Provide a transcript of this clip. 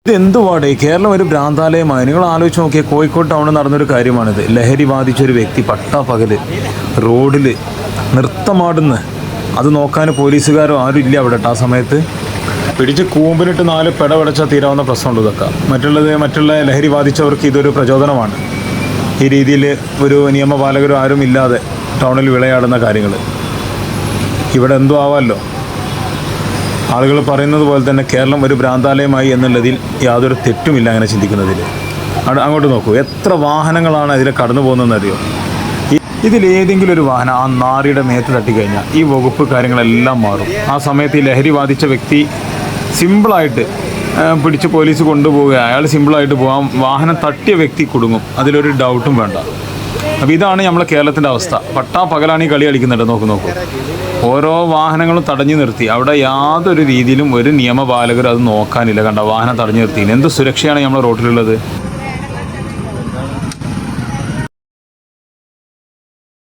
ഇതെന്തുവാടേ കേരളം ഒരു ഭ്രാന്താലയമായി. നിങ്ങൾ ആലോചിച്ച് നോക്കിയാൽ കോഴിക്കോട് ടൗണിൽ നടന്നൊരു കാര്യമാണിത്. ലഹരി ബാധിച്ചൊരു വ്യക്തി പട്ടാപ്പകല് റോഡിൽ നൃത്തമാടുന്ന്. അത് നോക്കാൻ പോലീസുകാരോ ആരും ഇല്ല അവിടെ. ആ സമയത്ത് പിടിച്ച് കൂമ്പിനിട്ട് 4 പെടപടച്ചാൽ തീരാവുന്ന പ്രശ്നമുണ്ട്. ഇതൊക്കെ മറ്റുള്ള ലഹരി ബാധിച്ചവർക്ക് ഇതൊരു പ്രചോദനമാണ്. ഈ രീതിയിൽ ഒരു നിയമപാലകരും ആരും ഇല്ലാതെ ടൗണിൽ വിളയാടുന്ന കാര്യങ്ങൾ. ഇവിടെ എന്തോ ആവാമല്ലോ. ആളുകൾ പറയുന്നത് പോലെ തന്നെ കേരളം ഒരു ഭ്രാന്താലയമായി എന്നുള്ളതിൽ യാതൊരു തെറ്റുമില്ല അങ്ങനെ ചിന്തിക്കുന്നതിൽ. അങ്ങോട്ട് നോക്കൂ, എത്ര വാഹനങ്ങളാണ് ഇതിൽ കടന്നു പോകുന്നതെന്നറിയോ. ഇതിലേതെങ്കിലും ഒരു വാഹനം ആ നാറിയുടെ മേത്ത് തട്ടിക്കഴിഞ്ഞാൽ ഈ വകുപ്പ് കാര്യങ്ങളെല്ലാം മാറും. ആ സമയത്ത് ഈ ലഹരി ബാധിച്ച വ്യക്തി സിമ്പിളായിട്ട് പിടിച്ച് പോലീസ് കൊണ്ടുപോവുക, അയാൾ സിമ്പിളായിട്ട് പോകാം. വാഹനം തട്ടിയ വ്യക്തി കുടുങ്ങും, അതിലൊരു ഡൗട്ടും വേണ്ട. അപ്പോൾ ഇതാണ് നമ്മളെ കേരളത്തിൻ്റെ അവസ്ഥ. പകലാണ് ഈ കളി കളിക്കുന്നുണ്ട്. നോക്കൂ, ഓരോ വാഹനങ്ങളും തടഞ്ഞു നിർത്തി. അവിടെ യാതൊരു രീതിയിലും ഒരു നിയമപാലകരും അത് നോക്കാനില്ല. കണ്ട വാഹനം തടഞ്ഞു നിർത്തി. എന്ത് സുരക്ഷയാണ് നമ്മുടെ റോഡിലുള്ളത്.